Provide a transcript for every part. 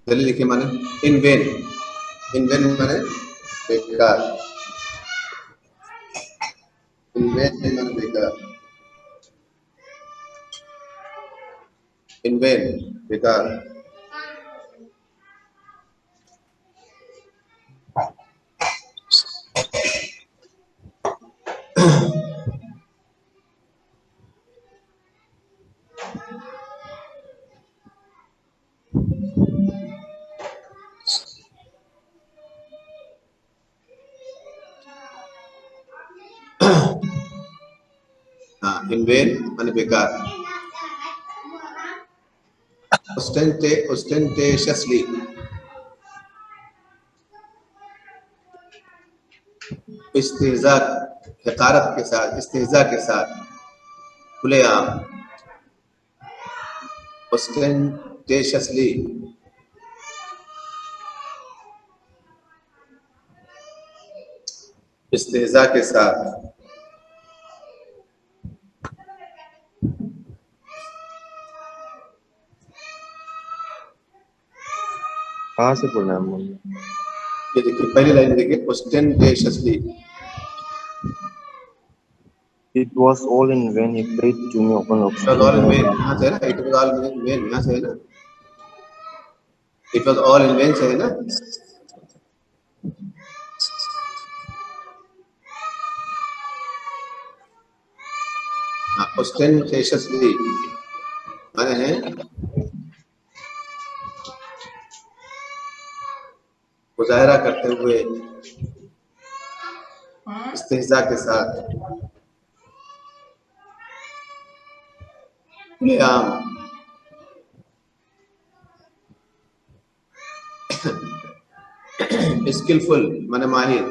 जल्दी लिखिए माने इन वेन। इन वेन माने बेकार। इन वेन माने बेकार। इन वेन बेकार। हाँ, इन वेन माने बेकार। ostentatiously, इस्तेज़ा, हकारत के साथ, इस्तेज़ा के साथ, खुलेआम। ostentatiously, इस्तेज़ा के साथ। कहाँ से पढ़ना है? ये देखिए पहली लाइन देखिए, ostentatiously। It was all in vain he prayed to me upon It was all in vain, यहाँ से है ना, it was all in vain, यहाँ से है ना, it was all in vain से है ना। हाँ, ostentatiously माने है मुजाहरा करते हुए, इस्तेज़ा के साथ, खुलेआम। स्किलफुल माने माहिर।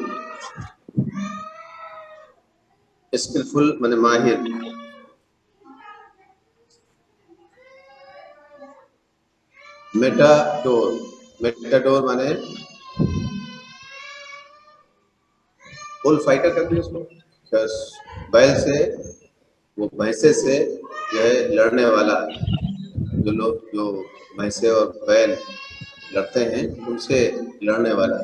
स्किलफुल माने माहिर। मेटाडोर, मेटाडोर माने बुल फाइटर कर दिया उसको, बैल से, वो भैंसे से जो है लड़ने वाला, जो लोग जो भैंसे और बैल लड़ते हैं उनसे लड़ने वाला,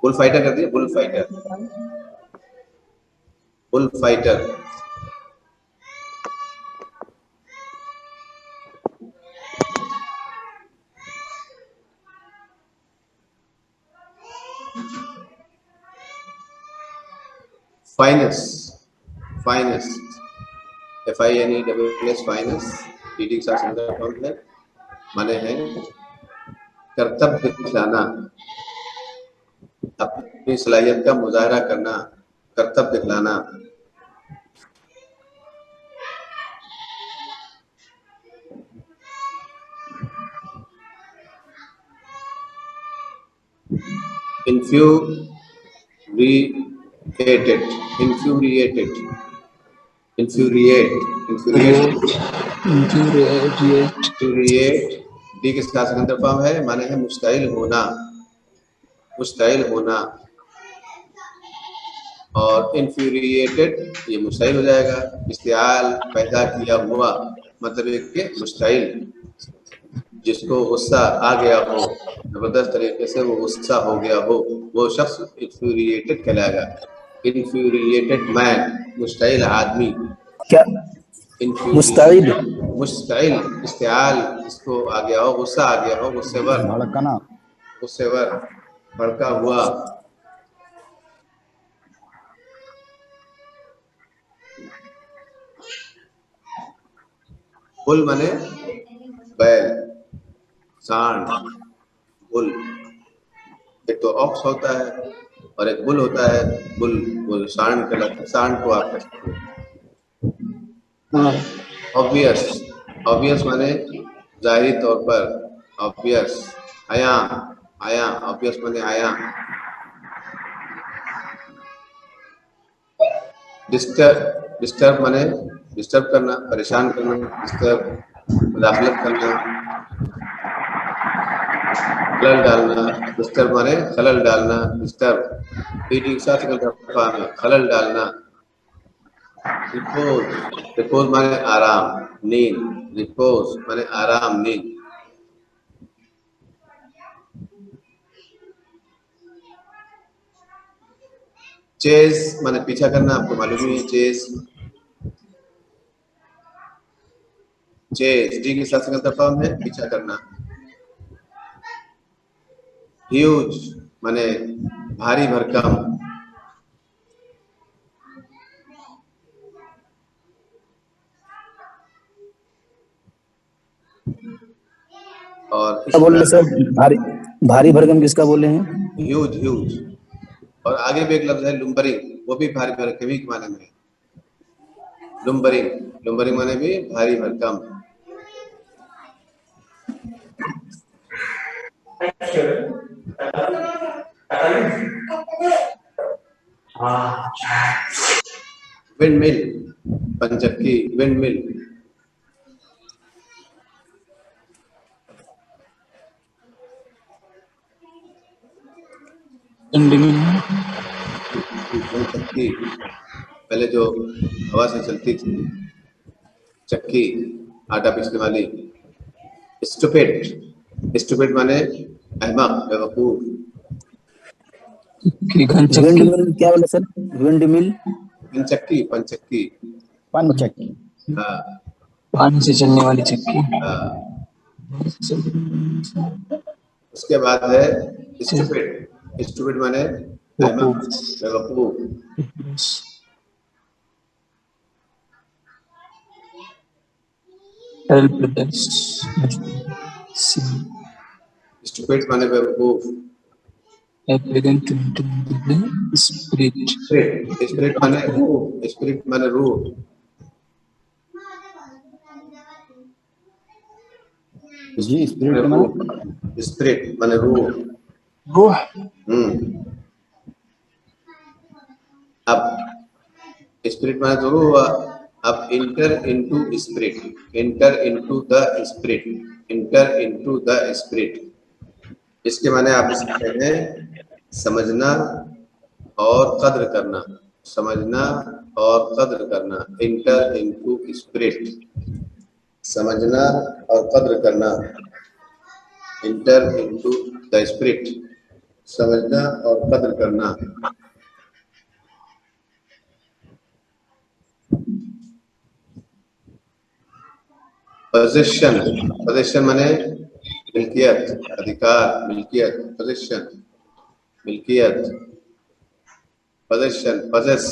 बुल फाइटर कर दिया, bull fighter. Bull fighter. Finest, finest, FINESS, finest, TD के साथ संदर्भ फॉर्म है, माने है कर्तव्य दिखलाना, अपनी सलाहियत का मुजाहरा करना, कर्तव्य दिखलाना। infuriated, infuriated, infuriate, infuriate, D के साथ अंदर फॉर्म है, माने है मुश्ताइल होना, मुश्ताइल होना। और infuriated ये मुश्ताइल हो जाएगा, इश्तियाल पैदा किया हुआ, मतलब एक के मुश्ताइल, जिसको गुस्सा आ गया हो, जबरदस्त तरीके से वो गुस्सा हो गया हो, वो शख्स infuriated कहलाएगा। infuriated मैन, मुश्ताइल आदमी। क्या मुस्ताइल? मुश्ताइल, इश्तियाल, जिसको आ गया हो, गुस्सा आ गया हो, गुस्सेवर, भड़कना, गुस्सेवर, भड़का हुआ। बुल माने बैल, सांड, बुल। एक तो ऑक्स होता है और एक बुल होता है, बुल, बुल सांड कहलाता है, सांड को आप कह सकते हैं। ऑब्वियस, ऑब्वियस माने जाहिरी तौर पर, ऑब्वियस। आया, आया, ऑब्वियस माने आया। डिस्टर्ब, डिस्टर्ब माने डिस्टर्ब करना, परेशान करना, डिस्टर्ब, मुदाखलत करना, खलल डालना। डिस्टर्ब माने खलल डालना, डिस्टर्ब, पीटी के साथ खलल डालना। रिपोज, रिपोज माने आराम, नींद, रिपोज माने आराम, नींद। चेस माने पीछा करना, आपको मालूम ही है चेस। चेस डी के साथ संगत फॉर्म है, पीछा करना। ह्यूज माने भारी भरकम। और क्या बोल रहे सर? भारी भारी भरकम किसका बोले हैं? Huge huge. और आगे भी एक लफ्ज है लुम्बरिंग, वो भी भारी भरकम ही के माने में है। लुम्बरिंग, लुम्बरिंग माने भी भारी भरकम। विंडमिल, पंचक्की, विंडमिल। पंचक्की पहले जो हवा से चलती थी, चक्की, आटा पीसने वाली। स्टूपिड, स्टूपिड माने अहमक, बेवकूफ। विंड मिल क्या बोले सर? विंड मिल, पंचक्की, पंचक्की। पंचक्की। हाँ पानी से चलने वाली चक्की। हाँ। उसके बाद है स्टूपिड, स्टूपिड माने अहमक, बेवकूफ। स्टूपिड माने बेवकूफ। स्पिरिट, स्पिरिट माने रूह, स्पिरिट माने रूह। जी स्पिरिट माने? स्पिरिट माने रूह। रूह। अब स्पिरिट माने तो रूह हुआ। अब inter into spirit, inter into the spirit, inter into the spirit. इसके माने आप सकते हैं समझना और कद्र करना, समझना और कद्र करना। इंटर इनटू स्पिरिट, समझना और कद्र करना। इंटर इनटू द स्पिरिट, समझना और कद्र करना। पोजीशन, पोजीशन माने मिल्कियत, अधिकार, मिल्कियत, पोजीशन, मिल्कियत। पोजीशन, पोजेस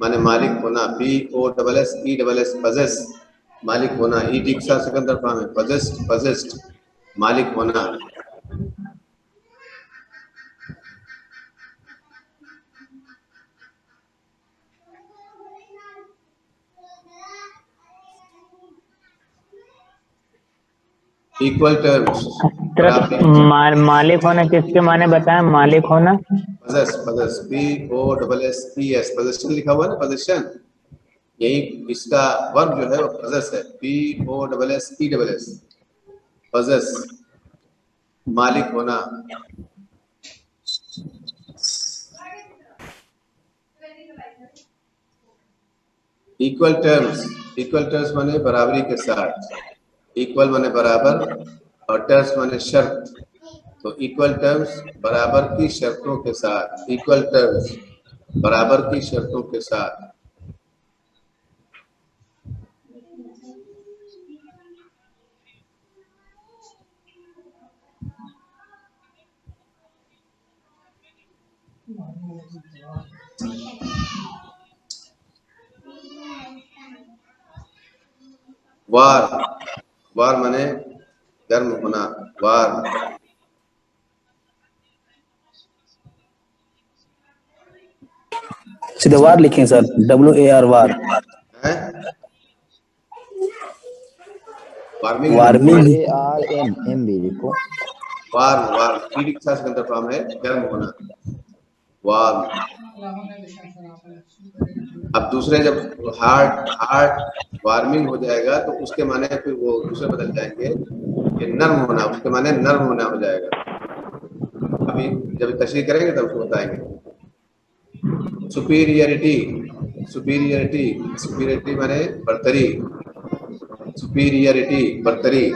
माने मालिक होना, POSSESS, पोजेस, मालिक होना। ईडी के साथ सेकंड फॉर्म है, पोजेस्ड, पोजेस्ड, मालिक होना। इक्वल टर्म्स, मालिक होना किसके माने बताएं? मालिक होना पोजेस, पोजेस, POSSES, पोजीशन लिखा हुआ है ना, पोजीशन। यही इसका वर्ब जो है वो पोजेस है, POSSES, पोजेस, मालिक होना। इक्वल टर्म्स, इक्वल टर्म्स माने बराबरी के साथ। इक्वल माने बराबर और टर्म्स माने शर्त। तो इक्वल टर्म्स बराबर की शर्तों के साथ, इक्वल टर्म्स बराबर की शर्तों के साथ। वार, वार माने गर्म होना, वार। सीधे वार लिखें सर, WAR वार। है वार्मिंग, वार्मिंग, ARMB लिखो। वार्म, वार्म ईडी के साथ सेकंड फॉर्म है, गर्म होना, वार्म। अब दूसरे जब हार्ट वार्मिंग हो जाएगा तो उसके माने फिर वो दूसरे बदल जाएंगे कि नर्म होना, उसके माने नर्म होना हो जाएगा। अभी जब तशरीह करेंगे तब उसको बताएंगे। सुपीरियरिटी, सुपीरियरिटी, सुपीरियरिटी माने बर्तरी, सुपीरियरिटी बर्तरी।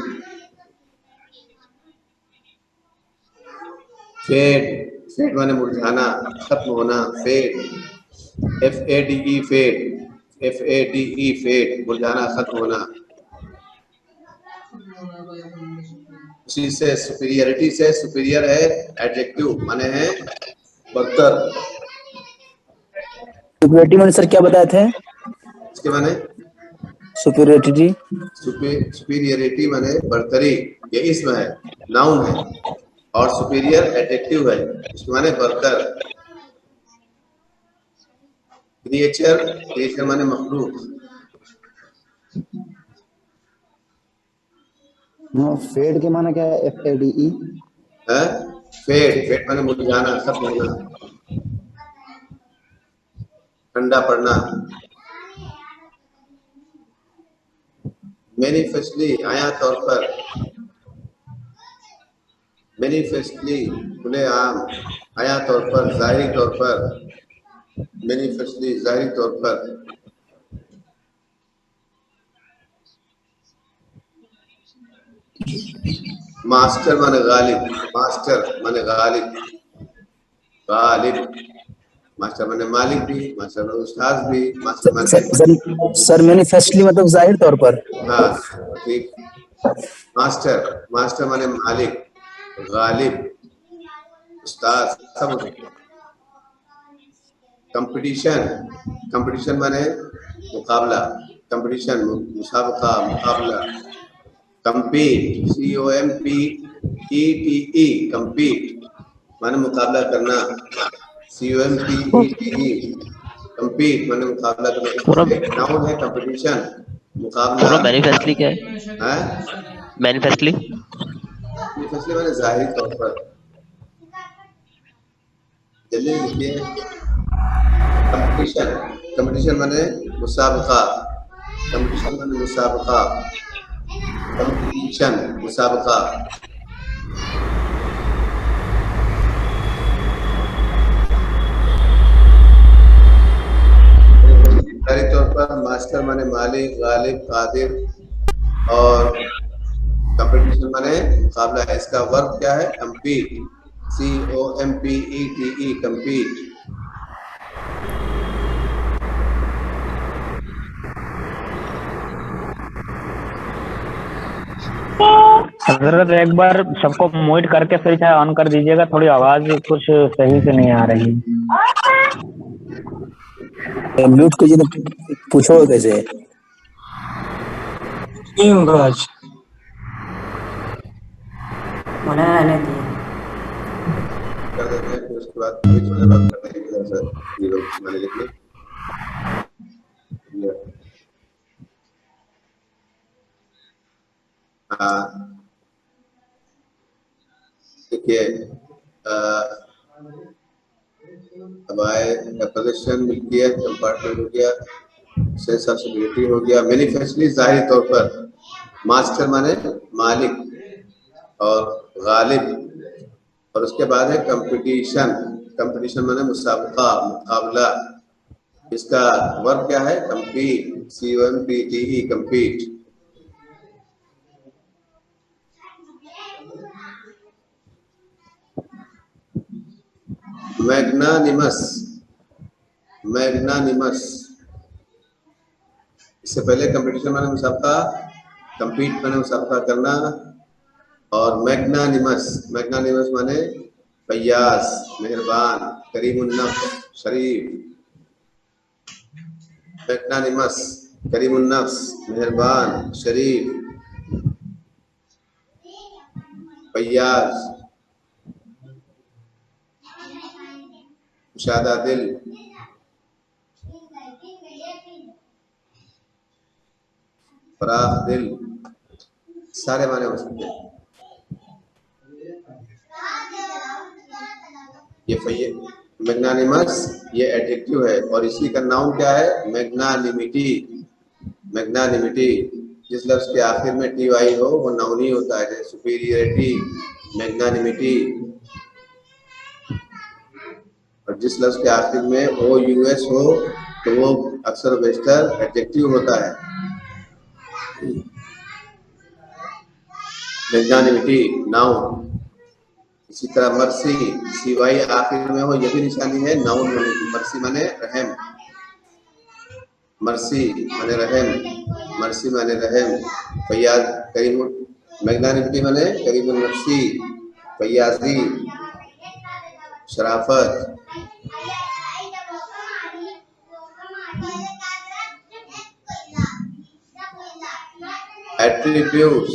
फेड, फेड माने मुरझाना, खत्म होना, fade. FADE fade, FADE fade, मुरझाना, खत्म होना। उसी से सुपीरियरिटी से सुपीरियर है एडजेक्टिव, माने है बरतर। सुपीरियरिटी मैंने सर क्या बताए थे? इसके माने सुपीरियरिटी, सुपीरियरिटी माने बरतरी, ये इसम है, नाउन है, और सुपीरियर एडजेक्टिव है, इसके माने बरतर। क्रिएचर, क्रिएचर माने मखलूक। फेड के माना क्या है? FADE है फेड, फेड माने मुरझाना, खत्म होना, ठंडा पड़ना। मैनिफेस्टली, आया तौर पर, मैनिफेस्टली खुलेआम, आया तौर पर, जाहिरी तौर पर, मैनिफेस्टली जाहिरी तौर पर। मास्टर माने गालिब, मास्टर माने गालिब, गालिब। मास्टर माने मालिक भी, मास्टर माने उस्ताद भी, मास्टर माने सर मैनिफेस्टली मतलब जाहिर तौर पर। हाँ ठीक। मास्टर, मास्टर माने मालिक, गालिब, उस्ताद, सब हो सकते हैं। कंपटीशन, कंपटीशन माने मुकाबला, कंपटीशन, मुसाबका, मुकाबला। कंपीट, COMPETE, कंपीट माने मुकाबला करना, COMPETE, कंपीट माने मुकाबला करना। नाउन है कंपटीशन, मुकाबला। मैनिफेस्टली क्या है? हैं? मैनिफेस्टली मैनिफेस्टली माने जाहिर तौर पर। जल्दी लिखिए। कंपटीशन, कंपटीशन माने मुसाबका, कंपटीशन माने मुसाबका, कंपटीशन मुसाबका। जाहिर तौर पर मास्टर माने मालिक, गालिब, कादिर, और कंपटीशन माने मुकाबला है। इसका वर्ब क्या है? Compete, COMPETE, compete. हजरत एक बार सबको म्यूट करके फिर चाहे ऑन कर दीजिएगा, थोड़ी आवाज कुछ सही से नहीं आ रही। म्यूट कीजिए तो पूछो कैसे। नहीं होगा आज। रहने दिए। कर देते हैं, फिर उसके बाद अभी थोड़ी देर बाद कर देंगे सर, ये लोग मैंने लिख ली। हाँ देखिए, अब आए प्रदर्शन, मिल्कियत, कंपार्टमेंट हो गया, सेंसिबिलिटी हो गया। मैनिफेस्टली जाहिर तौर पर, मास्टर माने मालिक और गालिब, और उसके बाद है कंपटीशन, कंपटीशन माने मुसाबका, मुकाबला। इसका वर्ब क्या है? Compete, COMPTE, compete. Magnanimous, magnanimous, इससे पहले कंपटीशन माने मुसाबका, कंपीट माने मुसाबका करना, और मैग्नानिमस, मैग्नानिमस माने फयाज, मेहरबान, करीमुन्नफ्स, शरीफ। मैग्नानिमस, करीमुन्नफ्स, मेहरबान, शरीफ, फयाज, कुशादा दिल, फराख दिल, सारे माने हो सकते हैं। ये मैग्नानिमस ये एडजेक्टिव है, और इसी का नाउन क्या है? Magnanimity, magnanimity. जिस लफ्ज के आखिर में TY हो वो नाउन ही होता है, जैसे सुपीरियरिटी, मैग्नानिमिटी। और जिस लफ्ज के आखिर में OUS हो तो वो अक्सर बेशतर एडजेक्टिव होता है। मैग्नानिमिटी नाउन, इसी तरह मर्सी, CY आखिर में हो, यह भी निशानी है नाउन होने की। मर्सी माने रहम, मर्सी माने रहम, मर्सी माने रहम। फैयाज करीम, मैग्नानिमिटी माने करीमुन नफ्सी, फैयाजी शराफत। एट्रीब्यूट्स,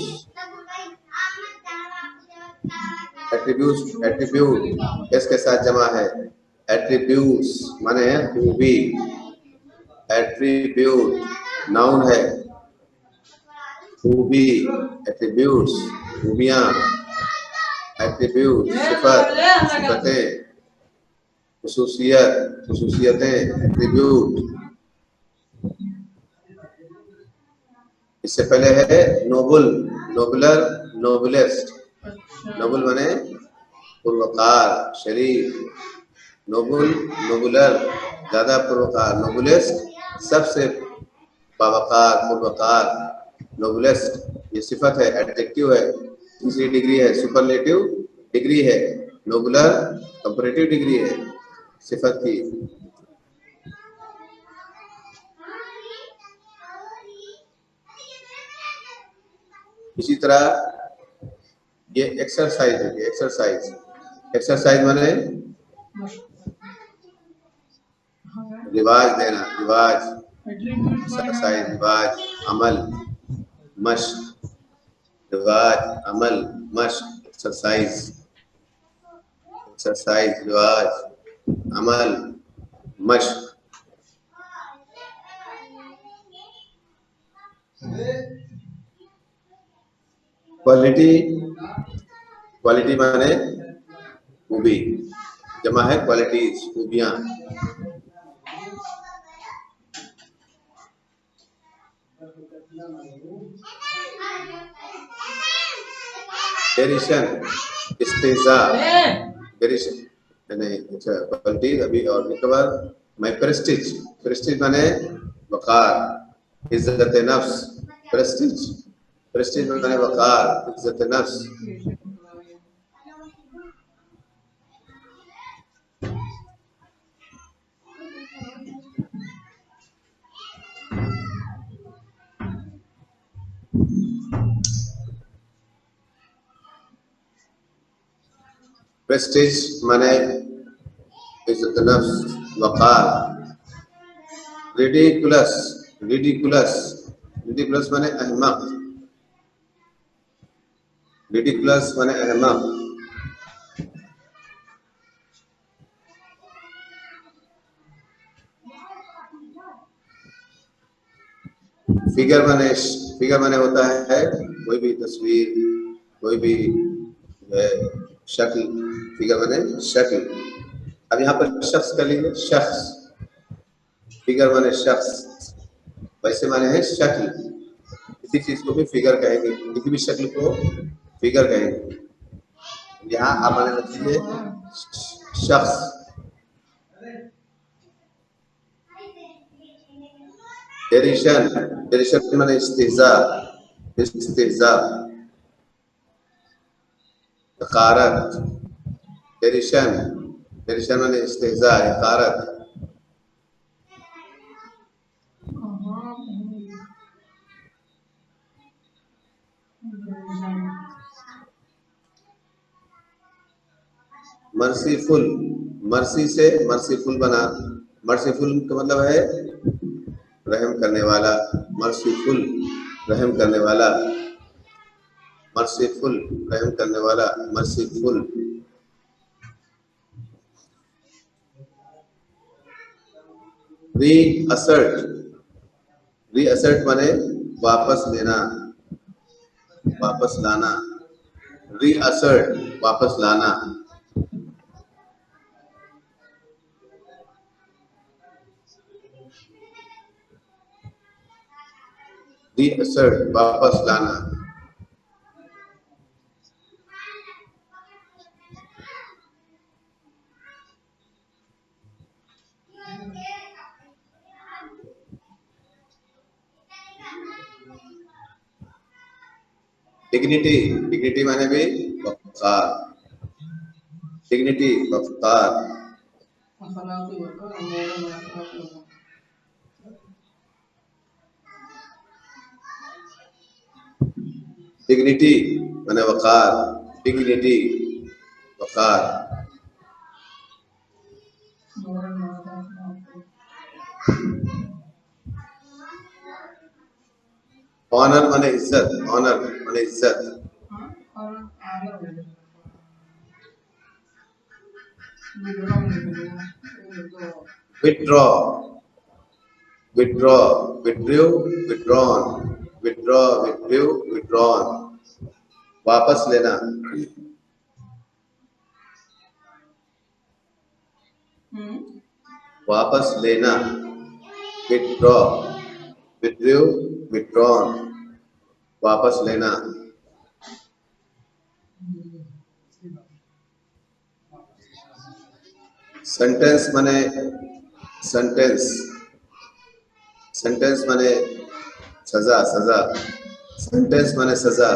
एट्रीब्यूट इसके साथ जमा है। एट्रीब्यूट्स माने है खूबी, एट्रीब्यूट नाउन है खूबी, एट्रीब्यूट्स खूबियां, एट्रीब्यूट सिफत, सिफतें, खुसूसियत, खुसूसियतें, एट्रीब्यूट। इससे पहले है नोबल, नोबलर, नोबलेस्ट। नोबल माने पुरवकार, शरीफ, नोबल, नोबलर ज्यादा पुरवकार, नोबलेस्ट सबसे बावकार, पुरवकार, नोबलेस्ट ये सिफत है, एडजेक्टिव है, तीसरी डिग्री है, सुपरलेटिव डिग्री है, नोबलर कंपैरेटिव डिग्री है सिफत की। इसी तरह ये एक्सरसाइज है, एक्सरसाइज, एक्सरसाइज माने रिवाज देना, रिवाज, एक्सरसाइज रिवाज, अमल, मश्क, रिवाज, अमल, मश्क, एक्सरसाइज, एक्सरसाइज रिवाज, अमल, मश्क। क्वालिटी, क्वालिटी माने खूबी, जमा है क्वालिटीज, खूबियां। डेरिशन, इस्तेज़ा, डेरिशन नहीं, अच्छा क्वालिटी अभी और एक बार। माय प्रेस्टीज, प्रेस्टीज माने वकार, इज्जत नफ्स, प्रेस्टीज, प्रेस्टीज माने वकार, इज्जत नफ्स। प्रेस्टीज माने इज्जत नफ्स, वकार। रिडिकुलस, रिडिकुलस, रिडिकुलस माने अहमक, रिडिकुलस माने अहमक। फिगर माने, फिगर माने होता है कोई भी तस्वीर, कोई भी शक्ल, फिगर माने शक्ल। अब यहाँ पर शख्स कर लीजिए, शख्स, फिगर माने शख्स, वैसे माने है शक्ल, किसी चीज को भी फिगर कहेंगे, किसी भी शक्ल को फिगर कहेंगे। यहाँ आप माने रखिए शख्स। डेरिशन, डेरिशन माने इस्तेज़ा, इस्तेज़ा, हकारत। डेरिशन, डेरिशन माने इस्तेज़ा, हकारत। मर्सीफुल, मर्सी से मर्सीफुल बना, मर्सीफुल का मतलब है रहम करने वाला, मर्सीफुल रहम करने वाला, मर्सीफुल रहम करने वाला, मर्सीफुल। रीअसर्ट, रीअसर्ट माने वापस लेना, वापस लाना, रीअसर्ट वापस लाना। रीअसर्ट वापस लाना। डिग्निटी, डिग्निटी माने भी वक़ार, डिग्निटी वक़ार, डिग्निटी माने वक़ार, डिग्निटी वक़ार, ऑनर माने इज्जत, ऑनर माने इज्जत, withdraw, withdraw, withdrew, withdrawn, withdraw, withdrew, withdrawn, वापस लेना, वापस लेना, विथड्रॉ, विथड्रू, विथड्रॉन, वापस लेना, सेंटेंस माने सेंटेंस, सेंटेंस माने सजा, सजा, सेंटेंस माने सजा,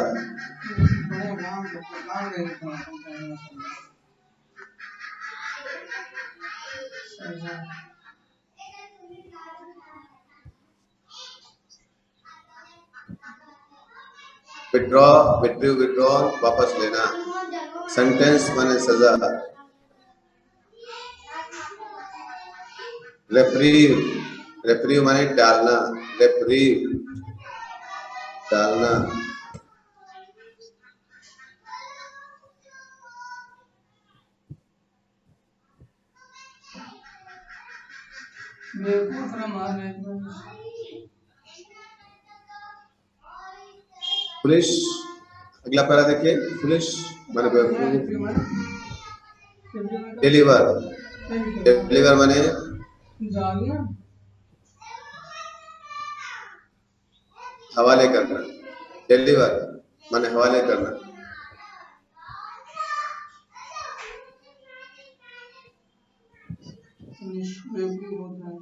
विथड्रॉ, विथड्रू, विथड्रॉन, वापस लेना, सेंटेंस माने सजा, रेप्रीव, रेप्रीव माने डालना, रेप्रीव, डालना, पुलिस, अगला पैरा देखिए, पुलिस माने बेवकूफ, डिलीवर, डिलीवर माने हवाले करना, डिलीवर माने हवाले करना,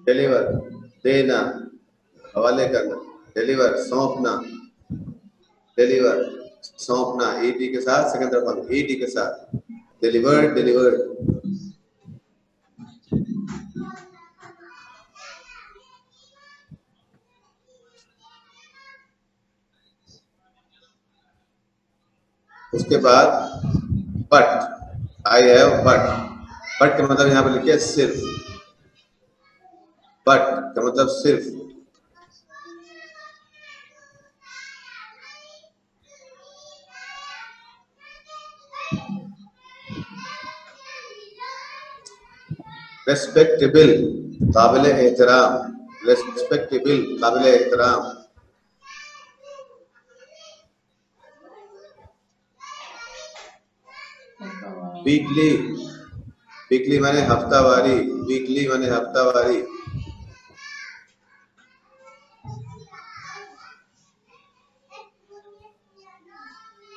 डिलीवर देना, हवाले करना, डिलीवर सौंपना, डिलीवर सौंपना, ईडी के साथ सेकंड तरफ ईडी के साथ, डिलीवर्ड, डिलीवर्ड, उसके बाद but, I have but, but का मतलब यहाँ पर लिखिए सिर्फ, बट का मतलब सिर्फ, रेस्पेक्टेबल काबिल एहतराम, रेस्पेक्टेबल काबिल एहतराम, वीकली, वीकली माने हफ्तावारी, वीकली माने हफ्तावारी,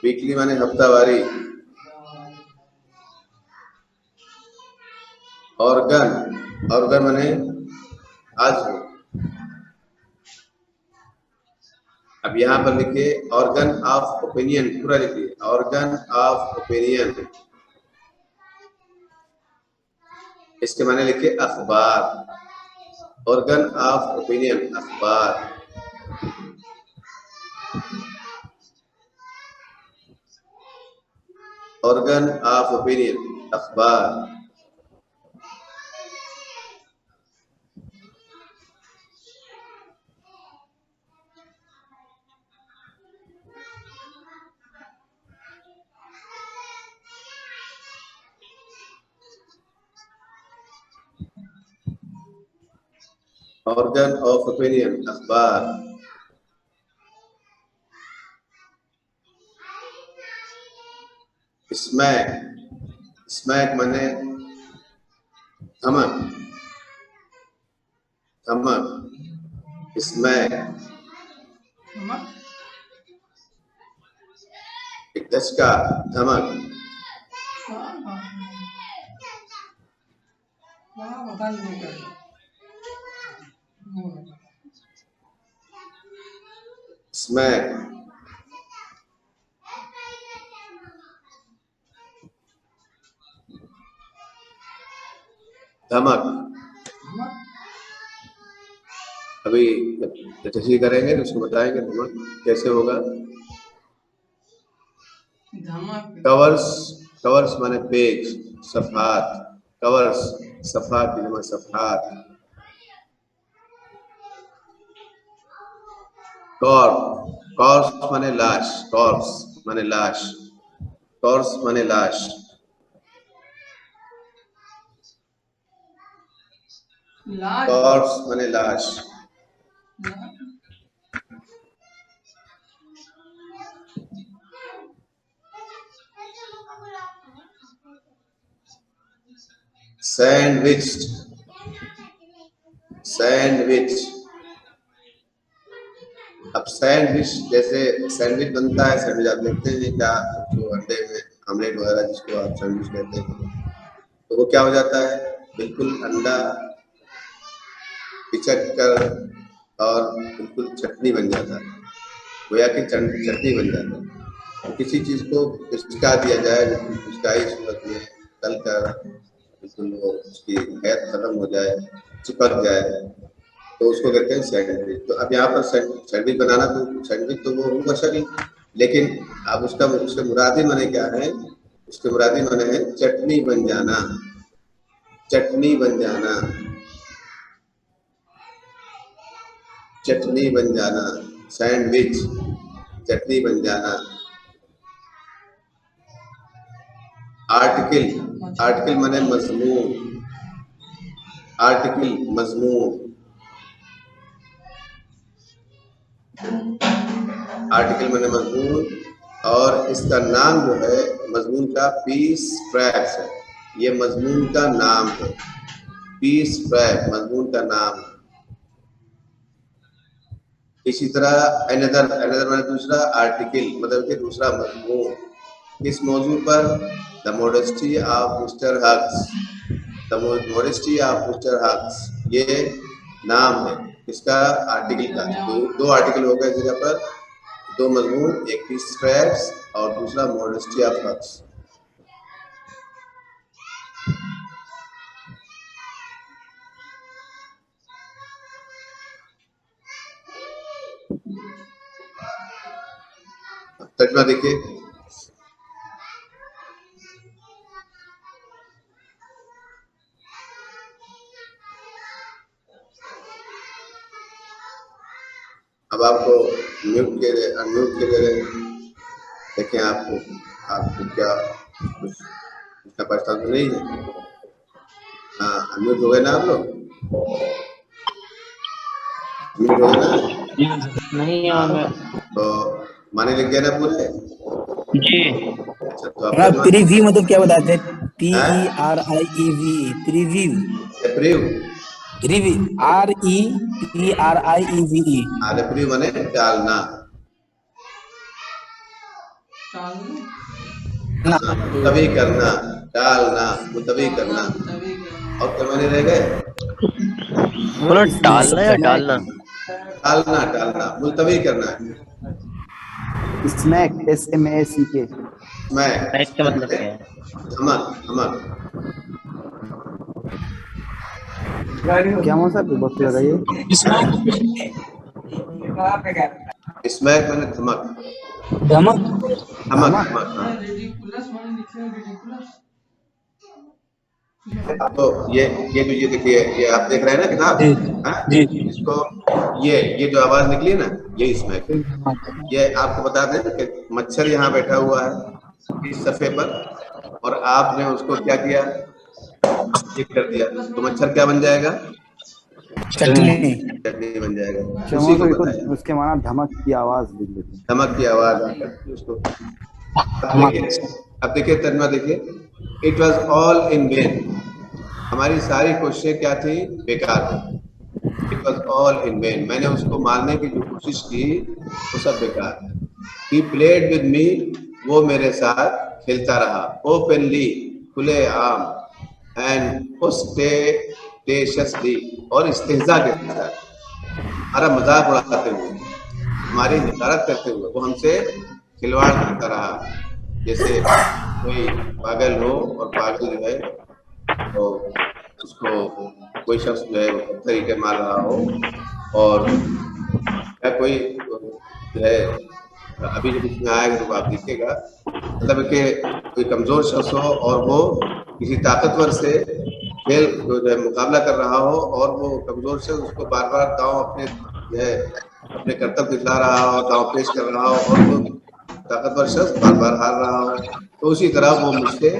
वीकली माने हफ्तावारी, ऑर्गन, ऑर्गन माने आज हो, अब यहाँ पर लिखिए ऑर्गन ऑफ ओपिनियन, पूरा लिखिए ऑर्गन ऑफ ओपिनियन, इसके माने लिखिए अखबार, ऑर्गन ऑफ ओपिनियन अखबार, ऑर्गन ऑफ ओपिनियन अखबार, ऑर्गन ऑफ ओपिनियन अखबार, स्मैक, स्मैक माने धमक, धमक, स्मैक, एक दचका, धमक, स्मैक, धमक। अभी जब तशरीह करेंगे तो उसको बताएंगे धमक कैसे होगा। कवर्स, कवर्स माने पेज, सफात, कवर्स सफात की जमा सफात। कॉर्प, कॉर्प्स माने लाश, कॉर्प्स माने लाश, कॉर्प्स माने लाश। कॉर्प्स माने लाश। Sandwich, sandwich. अब सैंडविच जैसे सैंडविच बनता है, सैंडविच आप देखते हैं क्या, जो अंडे में आमलेट वगैरह जिसको आप सैंडविच कहते हैं, तो वो क्या हो जाता है, बिल्कुल अंडा पिचक कर और बिल्कुल चटनी बन जाता है, गोया कि चटनी बन जाता है। तो किसी चीज को पिचका दिया जाए, पिचकाई सूरत में तल कर बिल्कुल वो उसकी हैत खत्म हो जाए, चिपक जाए, तो उसको कहते हैं सैंडविच। तो अब यहाँ पर सैंडविच बनाना, तो सैंडविच तो वो होगा शक्ल, लेकिन अब उसका उसके मुरादी माने क्या है, उसके मुरादी माने है चटनी बन जाना, चटनी बन जाना, चटनी बन जाना। सैंडविच चटनी बन जाना। आर्टिकल, आर्टिकल माने मजमून, आर्टिकल मजमून, आर्टिकल माने मजमून। और इसका नाम जो है मजमून का पीस फ्रैक्स है, ये मजमून का नाम है, पीस फ्रैक मजमून का नाम है। इसी तरह अनदर, अनदर माने दूसरा, आर्टिकल मतलब कि दूसरा मजमून। इस मौजू पर the modesty of mister Hux, the modesty of mister Hux, ये नाम है इसका आर्टिकल का। दो आर्टिकल हो गए इस जगह पर, दो मजमून, एक पीस फ्रैक्स और दूसरा मॉडेस्टी ऑफ हक्स। तर्जुमा देखिए, अब आपको म्यूट के अनम्यूट के लिए देखें, आपको क्या कुछ इसका प्रश्न तो नहीं है? हाँ, अनम्यूट हो गए ना आप लोग, म्यूट हो गए ना? नहीं हमें तो माने लिख गए ना पूरे? जी। अच्छा, तो आप प्रीव्यू मतलब क्या बताते हैं? PRIEV, preview, preview, review, REPRIEVE। Preview माने डालना, मुतवी करना, डालना, मुतवी करना। और क्या माने रह गए? बोलो डालना या डालना? डालना, डालना, मुलतवी करना है। Smack, SMACK। स्मैक, इसका मतलब क्या है? धमक, धमक। क्या हुआ सर, बहुत लगाइए। स्मैक माने धमक, धमक, धमक, धमक। हाँ। तो ये जो ये देखिए, ये आप देख रहे हैं ना किताब, हाँ? इसको ये जो आवाज निकली है ना, ये स्मैक है। ये आपको बता दें कि मच्छर यहाँ बैठा हुआ है इस सफे पर, और आपने उसको क्या किया, चेक कर दिया, तो मच्छर क्या बन जाएगा? चटनी, चटनी बन जाएगा। क्या उसी हुआ को सर, बताया, उसके माना धमक की आवाज लिख देते हैं। धमक की आवाज आकर उसको। अब देखिए तर्जुमा देखिए, it was all in when, हमारी सारी कोशिशें क्या थी, बेकार थी। It was all in when, मैंने उसको मारने की जो कोशिश की वो सब बेकार। ही प्लेड विद मी, वो मेरे साथ खेलता रहा, ओपनली, खुले आम, एंड ओस्टेशियसली, और इस्तेहजा के साथ, हमारा मजाक उड़ाते हुए, हमारी हिकारत करते हुए वो हमसे खिलवाड़ करता रहा, जैसे कोई पागल हो और पागल जो है तो उसको कोई शख्स जो है वो तरीके मार रहा हो, और या कोई जो है अभी जब इसमें आएगा तो आप देखिएगा, मतलब कि कोई कमजोर शख्स हो और वो किसी ताकतवर से खेल जो है मुकाबला कर रहा हो, और वो कमजोर शख्स उसको बार बार दांव अपने जो है अपने कर्तव्य दिखला रहा हो, दांव पेश कर रहा हो, और वो ताकतवर शख्स बार बार हार रहा हो, तो उसी तरह वो मुझसे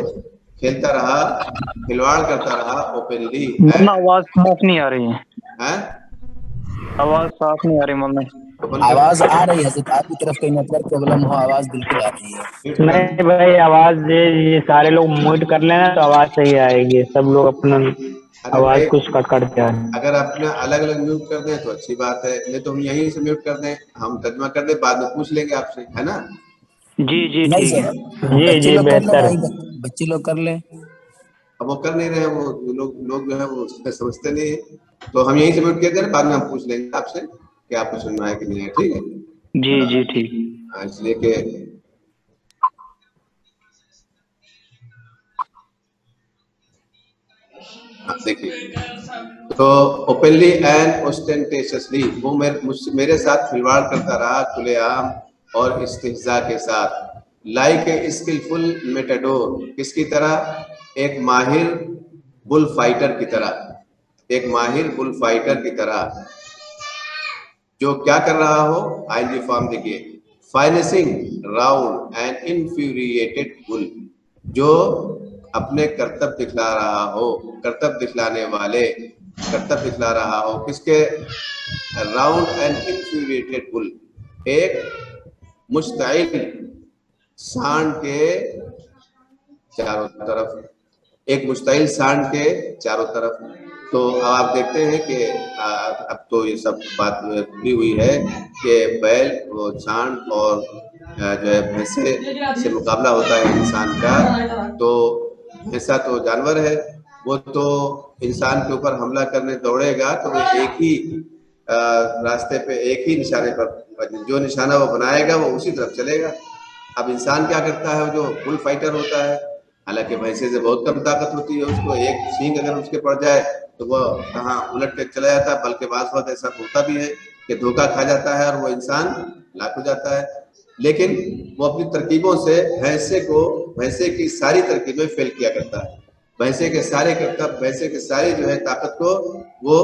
खेलता रहा, खिलवाड़ करता रहा ओपनली। आवाज साफ नहीं आ रही है, आवाज साफ नहीं आ रही मम्मी। आवाज आ रही है, सिर्फ आपकी तरफ कहीं नेटवर्क प्रॉब्लम हो, आवाज बिल्कुल आ रही है। नहीं भाई, आवाज ये सारे लोग म्यूट कर लेना तो आवाज सही आएगी, सब लोग अपना आवाज कुछ कट करते हैं। अगर अपना अलग अलग म्यूट कर दें तो अच्छी बात है, नहीं तो हम यहीं से म्यूट कर दें, हम तर्जुमा कर दें, बाद में पूछ लेंगे आपसे, है ना? जी जी नहीं ठीक है, सर, जी जी बेहतर। बच्चे लोग कर ले। अब वो कर नहीं रहे, वो लोग जो है वो समझते नहीं है, तो हम यहीं से म्यूट कर दें, बाद में हम पूछ लेंगे आपसे कि आपको सुनना है कि नहीं है, ठीक है? जी जी ठीक। इसलिए कि देखिए, तो ओपनली एंड ओस्टेंटेशियसली वो मेरे साथ खिलवाड़ करता रहा, खुलेआम और इस्तिहजा के साथ। लाइक ए स्किलफुल मेटाडोर, किसकी तरह? एक माहिर बुल फाइटर की तरह, एक माहिर बुल फाइटर की तरह, जो क्या कर रहा हो? आईएनजी फॉर्म देखिए, financing round and infuriated bull, जो अपने कर्तव्य दिखला रहा हो, कर्तव्य दिखलाने वाले कर्तव्य दिखला रहा हो, किसके? राउंड एंड इन्फ्यूरिएटेड बुल, एक मुश्ताइल सांड के चारों तरफ, एक मुश्ताइल सांड के चारों तरफ। तो आप देखते हैं कि अब तो ये सब बात पूरी हुई है कि बैल, वो सांड और जो है भैंसे से मुकाबला होता है इंसान का। तो भैंसा तो जानवर है, वो तो इंसान के ऊपर हमला करने दौड़ेगा तो वो एक ही रास्ते पे, एक ही निशाने पर, जो निशाना वो बनाएगा वो उसी तरफ चलेगा। अब इंसान क्या करता है? जो बुल फाइटर होता है, हालांकि भैंसे से बहुत कम ताकत होती है, उसको एक सींग अगर उसके पड़ जाए तो वो कहाँ उलट के चला जाता है, बल्कि बात वक्त ऐसा होता भी है कि धोखा खा जाता है और वो इंसान हलाक हो जाता है। लेकिन वो अपनी तरकीबों से भैंसे की सारी तरकीबें फेल किया करता है, भैंसे के सारे कर्तव्य, भैंसे के सारी जो है ताकत को वो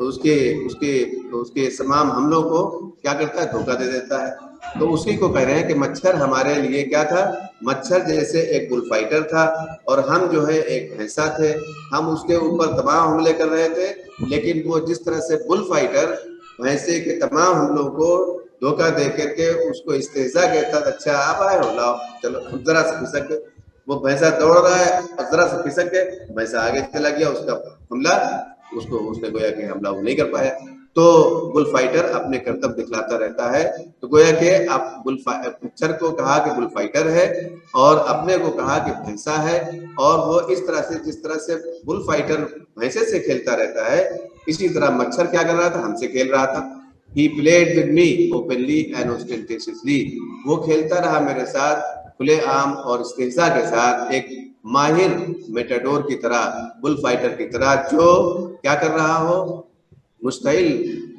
उसके उसके उसके तमाम हमलों को क्या करता है? धोखा दे देता है। तो उसी को कह रहे हैं कि मच्छर हमारे लिए क्या था? मच्छर जैसे एक बुल फाइटर था, और हम जो है एक भैंसा थे, हम उसके ऊपर तमाम हमले कर रहे थे। लेकिन वो जिस तरह से बुल फाइटर भैंसे के तमाम हमलों को धोखा दे करके उसको इस्तेजा कहता था, अच्छा आप आए हो, लाओ चलो जरा सा खिसक, वो भैंसा दौड़ रहा है और जरा सा खिसक के भैंसा आगे चला गया, उसका हमला उसने गोया कि हमला वो नहीं कर पाया। तो बुल फाइटर अपने कर्तव्य दिखलाता रहता है। तो गोया कि आप मच्छर को कहा कि बुल फाइटर है और अपने को कहा कि भैंसा है, और वो इस तरह से, जिस तरह से बुल फाइटर भैंसे से खेलता रहता है, इसी तरह मच्छर क्या कर रहा था? हमसे खेल रहा था। He played with me openly and ostentatiously, वो खेलता रहा मेरे साथ खुलेआम और इस्तेजा के साथ, एक माहिर मेटाडोर की तरह, बुल फाइटर की तरह, जो क्या कर रहा हो? मुश्ताइल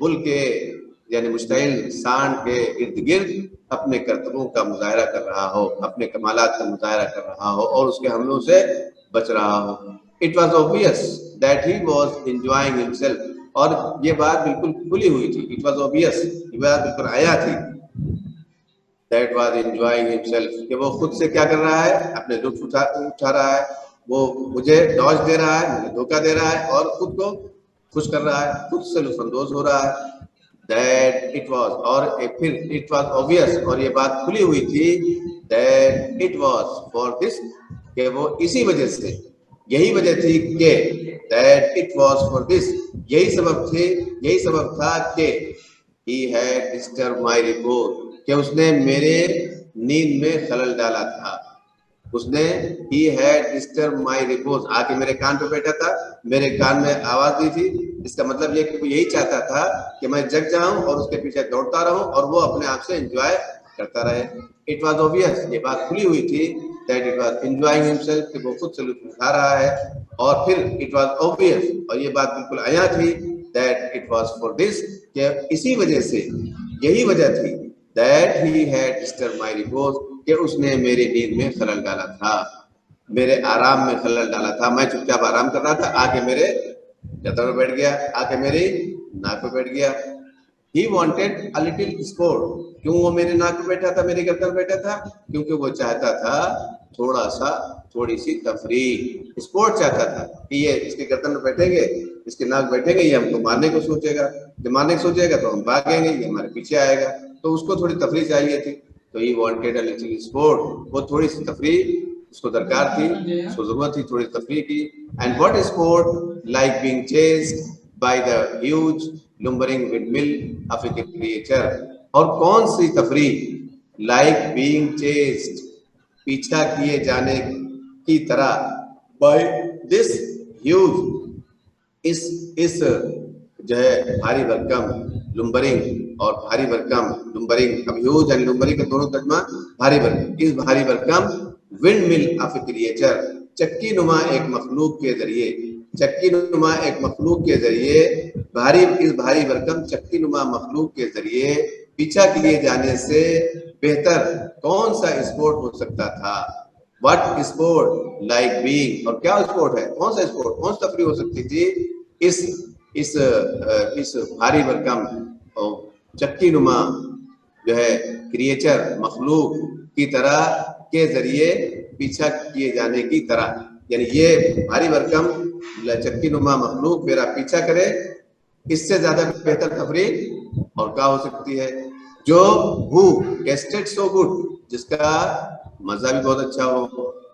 बुल के यानी मुश्ताइल सांड के इर्द गिर्द अपने कर्तव्यों का मुजाहरा कर रहा हो, अपने कमालात का मुजाहरा कर रहा हो और उसके हमलों से बच रहा हो। It was obvious that he was enjoying himself, और ये बात बिल्कुल खुली हुई थी। इट वॉज ऑब्वियस, ये बात बिल्कुल आया थी, दैट वॉज एंजॉयिंग हिमसेल्फ, कि वो खुद से क्या कर रहा है? अपने लुत्फ उठा रहा है, वो मुझे डॉज दे रहा है, मुझे धोखा दे रहा है और खुद को खुश कर रहा है, खुद से लुत्फानंदोज हो रहा है। दैट इट वॉज, और फिर इट वॉज ऑब्वियस, और ये बात खुली हुई थी, that it was for this, कि वो इसी वजह से, यही वजह थी कि that it was for this, यही सबब था कि he had disturb my report, कि उसने मेरे नींद में खलल डाला था। उसने he had disturb my repose, आके मेरे कान पे बैठा था, मेरे कान में आवाज दी थी। इसका मतलब ये कि वो यही चाहता था कि मैं जग जाऊं और उसके पीछे दौड़ता रहूं और वो अपने आप से एंजॉय करता रहे। इट वाज ऑब्वियस, ये बात खुली हुई थी, that it was enjoying himself, कि वो खुद से लुत्फ उठा रहा है, और फिर it was obvious, और ये बात बिल्कुल आया थी, that it was for this, कि इसी वजह से, यही वजह थी, that he had disturbed my repose, कि उसने मेरी नींद में खलल डाला था, मेरे आराम में खलल डाला था। मैं चुपचाप आराम कर रहा था, आके मेरे गर्दन में बैठ गया, आके मेरी नाक पे बैठ गया। He wanted a little sport, क्यों वो मेरे नाक पे बैठा था, मेरी गर्दन पे बैठा था? क्योंकि वो चाहता था थोड़ी सी तफरीह, स्पोर्ट चाहता था कि ये इसके गर्दन में बैठेंगे, इसके नाक बैठेंगे, ये हमको मारने को सोचेगा, जब मारने को सोचेगा तो हम भागेंगे, ये हमारे पीछे आएगा, तो उसको थोड़ी तफरीह चाहिए थी। तो he wanted a little sport, वो थोड़ी सी तफरीह उसको दरकार थी, उसको जरूरत थी थोड़ी तफरीह की। And what is sport? Like being chased by the huge lumbering windmill of a creature. और कौन सी तफरीह? Like being chased, पीछा किए जाने की तरह, by this huge, इस जो है भारी भरकम, लुम्बरिंग और भारी भरकम, लुम्बरिंग, अब ह्यूज एंड लुम्बरिंग का दोनों तर्जुमा भारी भरकम, इस भारी भरकम wind mill of A creature, चक्की नुमा एक मखलूक के जरिए, चक्की नुमा एक मखलूक के जरिए, इस भारी भरकम चक्की नुमा मखलूक के जरिए पीछा किए जाने से बेहतर कौन सा स्पोर्ट हो सकता था? What sport? लाइक बीइंग, और क्या स्पोर्ट है, कौन सा स्पोर्ट, कौन सा तफरीह हो सकती थी इस भारी भरकम चक्की नुमा जो है क्रिएचर, मखलूक की तरह के जरिए पीछा किए जाने की तरह, यानी ये भारी भरकम चक्की नुमा मखलूक मेरा पीछा करे, इससे ज्यादा बेहतर तफरीह और क्या हो सकती है? जो हु टेस्टेड सो गुड, जिसका मजा भी बहुत अच्छा हो,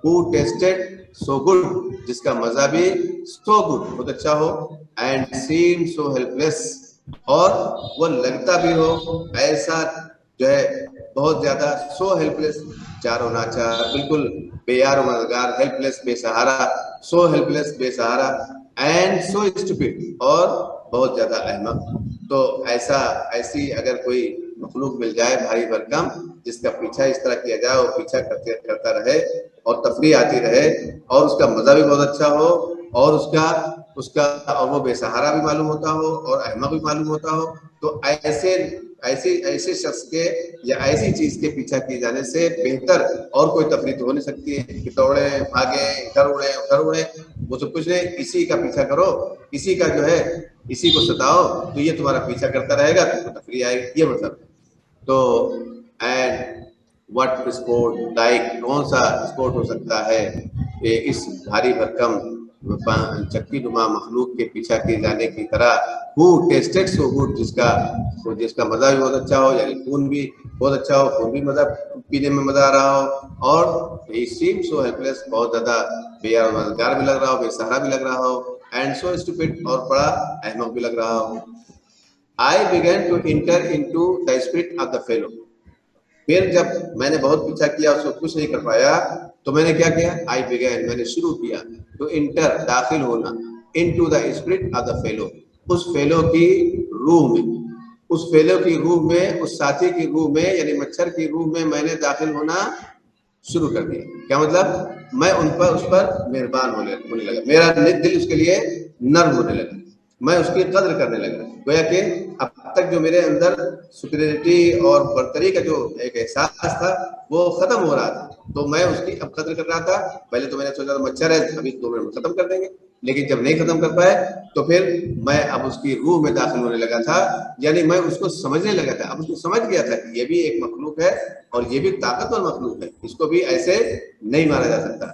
हु टेस्टेड सो गुड, जिसका मजा भी सो गुड बहुत अच्छा हो, एंड सीम सो हेल्पलेस, और वो लगता भी हो ऐसा जो है बहुत ज्यादा, सो हेल्पलेस, चारों नाचार, बिल्कुल बेयार मददगार, हेल्पलेस बेसहारा, सो हेल्पलेस बेसहारा, एंड सो स्टूपिड, और बहुत ज्यादा अहमक। तो ऐसी अगर कोई मखलूक मिल जाए भारी भरकम, जिसका पीछा इस तरह किया जाए और पीछा करता रहे और तफरीह आती रहे और उसका मजा भी बहुत अच्छा हो और उसका और वो बेसहारा भी मालूम होता हो और अहमक भी मालूम होता हो, तो ऐसे शख्स के या ऐसी चीज के पीछा किए जाने से बेहतर और कोई तफरीह तो हो नहीं सकती है कि दौड़े भागे इधर उड़े, वो सब कुछ नहीं, इसी का पीछा करो, इसी का जो है इसी को सताओ, तो ये तुम्हारा पीछा करता रहेगा, तुमको तफरीह आएगी, ये मतलब। तो एंड व्हाट स्पोर्ट लाइक, कौन सा स्पोर्ट हो सकता है इस भारी भरकम चक्की नुमा मखलूक के पीछा किए जाने की तरह, हु टेस्टेड सो गुड, जिसका मजा भी बहुत अच्छा हो, यानी खून भी बहुत अच्छा हो, खून भी मजा पीने में मजा आ रहा हो, और ही सीम सो हेल्पलेस, बहुत ज्यादा बेयार मददगार भी लग रहा हो, बेसहारा भी लग रहा हो, एंड सो स्टूपिड, और बड़ा अहमक भी लग रहा हो। I began to enter into the spirit of the fellow. फिर जब मैंने बहुत पीछा किया उसको कुछ नहीं कर पाया, तो मैंने क्या किया? I began, मैंने शुरू किया to enter, दाखिल होना, into the spirit of the fellow, उस फेलो की रूह में, उस साथी की रूह में, यानी मच्छर की रूह में मैंने दाखिल होना शुरू कर दिया। क्या मतलब? मैं उस पर मेहरबान होने लगा, मेरा दिल उसके लिए नर्म होने लगा, मैं उसकी कद्र करने लगा। गोया कि अब तक जो मेरे अंदर सुपीरियरिटी और बर्तरी का जो एक एहसास था वो खत्म हो रहा था, तो मैं उसकी अब कद्र कर रहा था। पहले तो मैंने सोचा था मच्छर है, अभी 2 मिनट में खत्म कर देंगे, लेकिन जब नहीं खत्म कर पाए तो फिर मैं अब उसकी रूह में दाखिल होने लगा था, यानी मैं उसको समझने लगा था। अब उसको समझ गया था कि ये भी एक मखलूक है और ये भी ताकतवर मखलूक है, इसको भी ऐसे नहीं मारा जा सकता।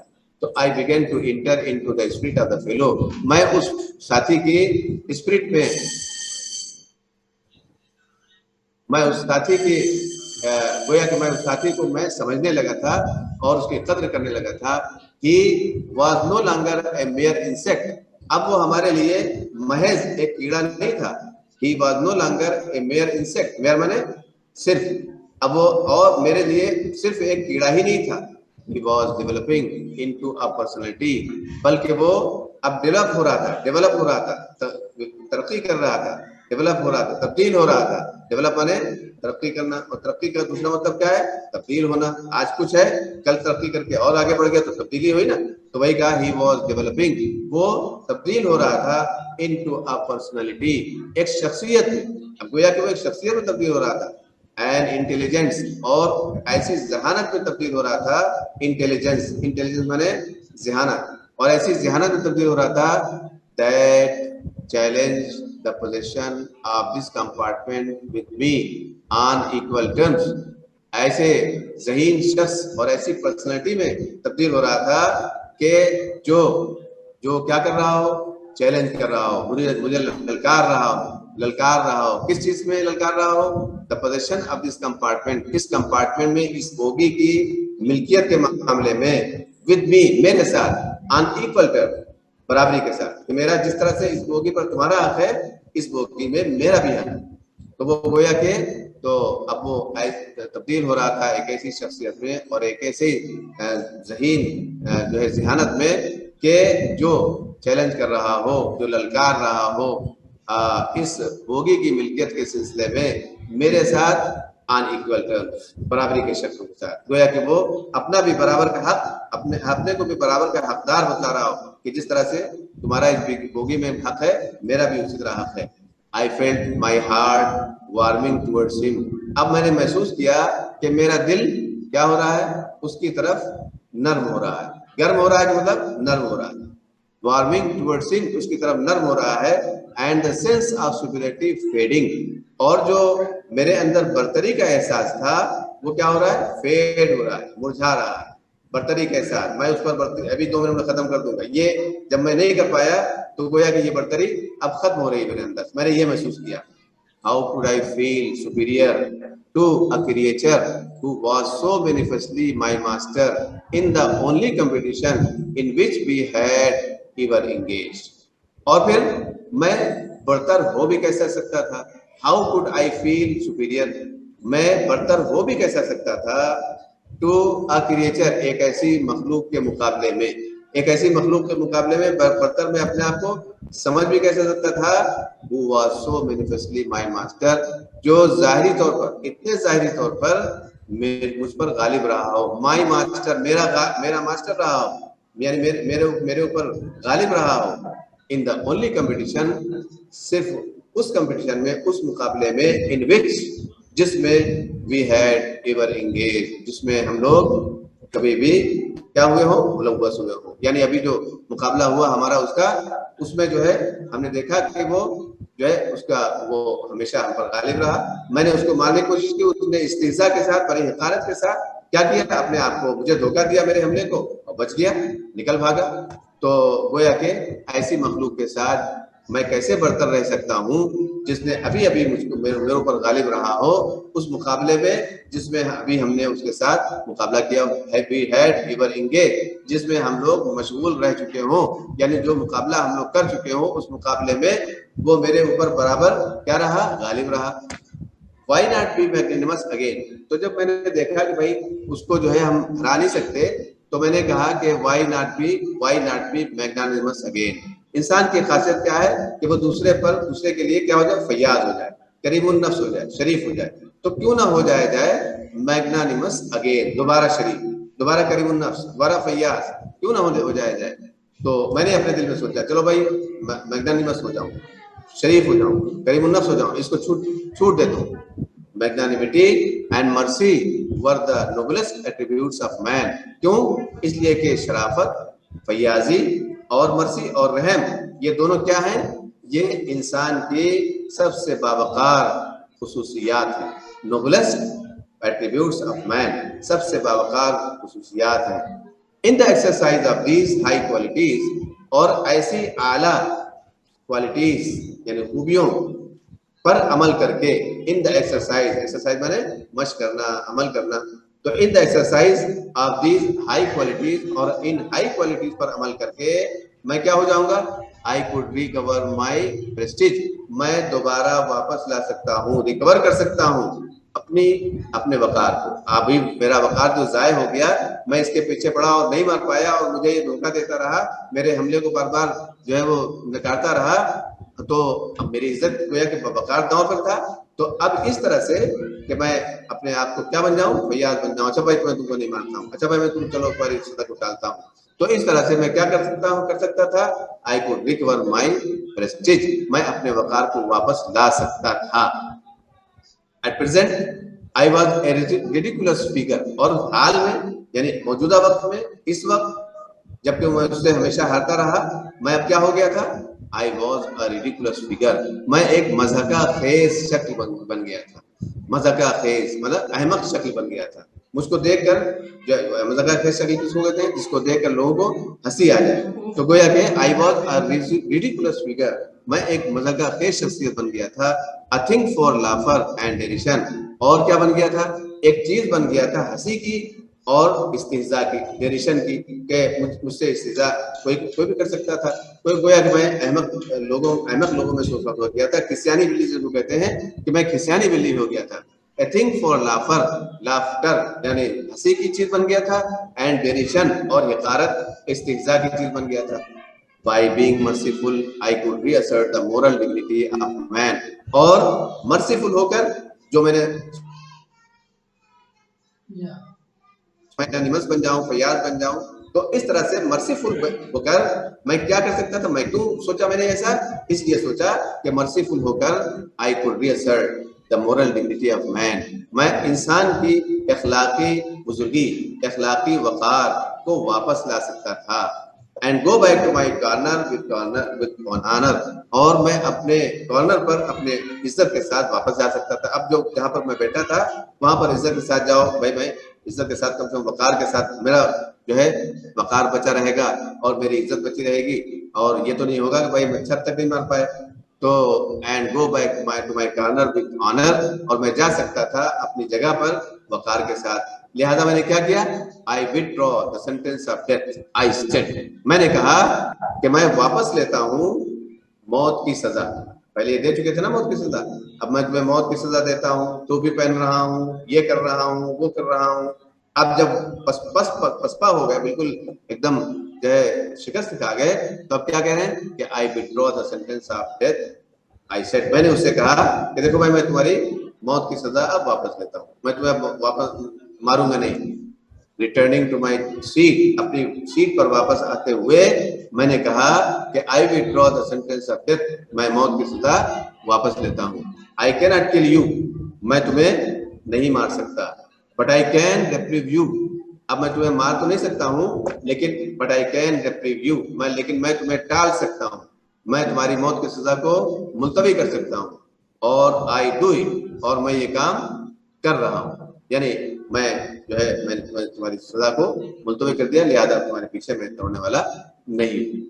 तो I began to enter into the spirit of the fellow, मैं उस साथी की स्पिरिट में, मैं उस साथी की गोया कि मैं उस साथी को मैं समझने लगा था और उसकी कद्र करने लगा था कि was no longer a mere insect, अब वो हमारे लिए महज एक कीड़ा नहीं था। He was no longer a mere insect, mere माने सिर्फ, अब वो और मेरे लिए सिर्फ एक कीड़ा ही नहीं था। He was developing into a personality, बल्कि वो अब डेवलप हो रहा था, तरक्की कर रहा था, डेवलप हो रहा था, तब्दील हो रहा था। डेवलप माने तरक्की करना, और तरक्की का दूसरा मतलब क्या है? तब्दील होना। आज कुछ है, कल तरक्की करके और आगे बढ़ गया तो तब्दीली हुई ना। तो वही कहा ही वॉज डेवलपिंग, वो तब्दील हो रहा था इनटू अ पर्सनालिटी, एक शख्सियत में। अब गोया कि वो एक शख्सियत में तब्दील हो रहा था। एंड इंटेलिजेंस, और ऐसी जहानत में तब्दील हो रहा था। इंटेलिजेंस, इंटेलिजेंस माने जहानत, और ऐसी जहानत में तब्दील हो रहा था that challenge the possession of this compartment with me on equal terms। ऐसे ज़हीन शख्स और ऐसी पर्सनालिटी में तब्दील हो रहा था कि जो क्या कर रहा हो? चैलेंज कर रहा हो, मुझे ललकार रहा हो। किस चीज में ललकार रहा हो? The possession of this compartment, इस कंपार्टमेंट में, इस बोगी की मिल्कियत के मामले में, विद मी, मेरे साथ, ऑन इक्वल टर्म, बराबरी के साथ, कि मेरा जिस तरह से इस बोगी पर तुम्हारा हक है, इस बोगी में मेरा भी हक है। तो वो गोया के तो अब वो तब्दील हो रहा था एक ऐसी शख्सियत में और एक ऐसे ज़हीन जो है जहानत में कि जो चैलेंज कर रहा हो, जो ललकार रहा हो इस बोगी की मिल्कियत के सिलसिले में मेरे साथ ऑन इक्वल टर्म्स, बराबरी के शर्तों के साथ। गोया कि वो अपना भी बराबर का हक, अपने को भी बराबर का हकदार बतला रहा हो कि जिस तरह से तुम्हारा इस बोगी में हक है, मेरा भी उसी तरह हक है। I felt my heart warming towards him। अब मैंने महसूस किया कि मेरा दिल क्या हो रहा है? उसकी तरफ नर्म हो रहा है। गर्म हो रहा है मतलब नर्म हो रहा है। वार्मिंग टुवर्ड्स हिम, उसकी तरफ नर्म हो रहा है। And the sense of superiority fading, और जो मेरे अंदर बर्तरी का एहसास था वो क्या हो रहा है? फेड हो रहा है, मुरझा रहा है। बर्तरी का एहसास, मैं उस पर बर्तरी अभी 2 मिनट में खत्म कर दूंगा। ये जब मैं नहीं कर पाया तो गोया कि ये बर्तरी अब खत्म हो रही है मेरे अंदर, मैंने ये महसूस किया। How could I feel superior to a creature who was so manifestly my master in the only competition in which we had ever engaged। और फिर मैं बर्तर हो भी कैसा सकता था? How could I feel superior, मैं बर्तर हो भी कैसा सकता था to a creature, एक ऐसी मखलूक के मुकाबले में, एक ऐसी मखलूक के मुकाबले में बर्तर में अपने आप को समझ भी कैसे सकता था? Who was so manifestly my master, जो जाहिरी तौर पर, इतने जाहिरी तौर पर मुझ पर गालिब रहा हो। My master, मेरा मास्टर रहा हो, यानी मेरे ऊपर गालिब रहा हो। In the only competition, सिर्फ उस कंपटीशन में, उस मुकाबले में, in which, जिसमें we had ever engaged, जिसमें हम लोग कभी भी क्या हुए हो? मुलव्वस हुए हो। यानी अभी जो मुकाबला हुआ हमारा उसका, उसमें जो है हमने देखा कि वो जो है उसका वो हमेशा हम पर गालिब रहा। मैंने उसको मारने की कोशिश की, उसने इस्तिज़ा के साथ, बड़ी हक़ारत के साथ क्या किया? अपने आप को, मुझे धोखा दिया मेरे हमले को, और बच गया, निकल भागा। तो गोया के ऐसी मखलूक के साथ मैं कैसे बरतर रह सकता हूँ जिसने अभी अभी मुझको मेरे ऊपर गालिब रहा हो, उस मुकाबले में जिसमें अभी हमने उसके साथ मुकाबला किया है। वी हैड एवर एंगेज, जिसमें हम लोग मशगूल रह चुके हों, यानी जो मुकाबला हम लोग कर चुके हों, उस मुकाबले में वो मेरे ऊपर बराबर क्या रहा? गालिब रहा। Why not be magnanimous again? तो जब मैंने देखा कि भाई उसको जो है हम हरा नहीं सकते, तो मैंने कहा कि why not be magnanimous again। इंसान की खासियत क्या है कि वो दूसरे के लिए क्या हो जाए? फैयाज हो जाए, करीमुन नफ्स हो जाए, शरीफ हो जाए। तो क्यों ना हो जाए मैग्नानिमस अगेन, दोबारा शरीफ, दोबारा करीमुन नफ्स, दोबारा फैयाज, क्यों ना हो जाए। तो मैंने अपने दिल में सोचा चलो भाई मैग्नानिमस हो जाऊं, शरीफ हो जाऊं, करीमुन नफ्स हो जाऊं, इसको छूट देता हूं। Magnanimity and mercy were the noblest attributes of man. क्यों? इसलिए कि शराफत, फैयाजी और मर्सी और रहम, ये दोनों क्या हैं? ये इंसान की सबसे बावकार खुसूसियात हैं। नोबलेस्ट एट्रीब्यूट्स ऑफ मैन, सबसे बावकार खुसूसियात हैं। In the exercise of these high qualities, और ऐसी आला क्वालिटीज यानी खूबियों पर अमल करके, इन द एक्सरसाइज माने मशक करना, अमल करना। तो in the exercise of these high qualities, और इन हाई क्वालिटीज पर अमल करके मैं क्या हो जाऊंगा? I could recover my Prestige, मैं दोबारा वापस ला सकता हूँ, रिकवर कर सकता हूँ अपने वकार को। अभी मेरा वकार जो जाय हो गया, मैं इसके पीछे पड़ा और नहीं मार पाया, और मुझे ये धोखा देता रहा, मेरे हमले को बार बार जो है वो नकारता रहा, तो अब मेरी इज्जत गोया कि वकार दांव पर था। तो अब इस तरह से कि मैं अपने आप को क्या बन जाऊं, फैयाज बन जाऊं। अच्छा भाई मैं तुमको नहीं मानता हूं, अच्छा भाई मैं तुम चलो तुम्हारी सजा को टालता हूं। तो इस तरह से मैं क्या कर सकता था, I could recover my Prestige, मैं अपने वकार को वापस ला सकता था। At present I was a ridiculous figure, और हाल में यानी मौजूदा वक्त में, इस वक्त जबकि मैं उससे हमेशा हारता रहा, मैं अब क्या हो गया था, आई वॉज अ रिडिकुलस फिगर, मैं एक मज़ाका खेज शक्ल बन गया था। मज़ाका खेज मतलब अहमक शक्ल बन गया था। मुझको देखकर, जो मज़ाका खेज शक्ल किसको कहते हैं, जिसको देखकर लोगों को हंसी आ जाए। तो गोया कि I was a ridiculous figure, मैं एक मज़ाका खेज शख्सियत बन गया था। A thing for laughter and derision, और क्या बन गया था, एक चीज बन गया था हंसी की और इस्तिहजा की, डेरिशन की, के मुझसे इस्तिहजा कोई भी कर सकता था। कोई गोया कि मैं अहमक लोगों में सोच हो गया था। खिसियानी बिल्ली जिसको कहते हैं कि मैं खिसियानी बिल्ली हो गया था। ए थिंग फॉर लाफ्टर यानी हंसी की चीज बन गया था, एंड डेरिशन और हिकारत इस्तिहजा की चीज बन गया था। By being merciful, I could reassert the moral dignity of man, और merciful होकर जो मैं एनिमल्स बन जाऊं, फयाज बन जाऊं। तो इस तरह से मर्सीफुल होकर मैं क्या कर सकता था, मैं क्यों सोचा मैंने ऐसा, इसलिए सोचा कि मर्सीफुल होकर I could reassert the moral dignity of man, मैं इंसान की अखलाकी बुजुर्गी, अखलाकी वकार को वापस ला सकता था। And go back to my corner with honour, और मैं अपने कॉर्नर पर अपने इज्जत के साथ वापस जा सकता था। अब जो जहां पर मैं बैठा था वहां पर इज्जत के साथ जाओ भाई, मैं इज्जत के साथ, कम से कम वकार के साथ मेरा जो है वकार बचा रहेगा और मेरी इज्जत बची रहेगी। और ये तो नहीं होगा कि भाई मैं छत तक नहीं मार पाए। तो and go back to my corner with honour, और मैं जा सकता था अपनी जगह पर वकार के साथ। लिहाजा मैंने क्या किया, I withdraw the sentence of death, I said, मैंने कहा कि मैं वापस लेता हूं मौत की सजा। पहले ये दे चुके थे ना मौत की सजा, अब मैं तुम्हें मौत की सजा देता हूँ, टोपी पहन रहा हूँ, ये कर रहा हूँ, वो कर रहा हूँ। अब जब पसपा हो गए, बिल्कुल एकदम जो है शिकस्त खा गए, तो अब क्या कह रहे हैं कि I withdraw the sentence of death, I said, मैंने उससे कहा कि देखो भाई मैं तुम्हारी मौत की सजा अब वापस लेता हूँ, मैं तुम्हें वापस मारूंगा नहीं। रिटर्निंग टू माई सीट, अपनी सीट पर वापस आते हुए मैंने कहा कि I withdraw the sentence of death, मैं मौत की सजा वापस लेता हूँ। I can not kill you, मैं तुम्हें नहीं मार सकता। But I can reprieve you, अब मैं तुम्हें मार तो नहीं सकता हूँ, लेकिन but I can reprieve you, लेकिन मैं तुम्हें टाल सकता हूँ, मैं तुम्हारी मौत की सजा को मुलतवी कर सकता हूँ। और आई डू इट, और मैं ये काम कर रहा हूँ, यानी मैं जो है मैंने तुम्हारी सजा को मुलतवी कर दिया, लिहाजा तुम्हारे पीछे मैं दौड़ने वाला नहीं हूँ।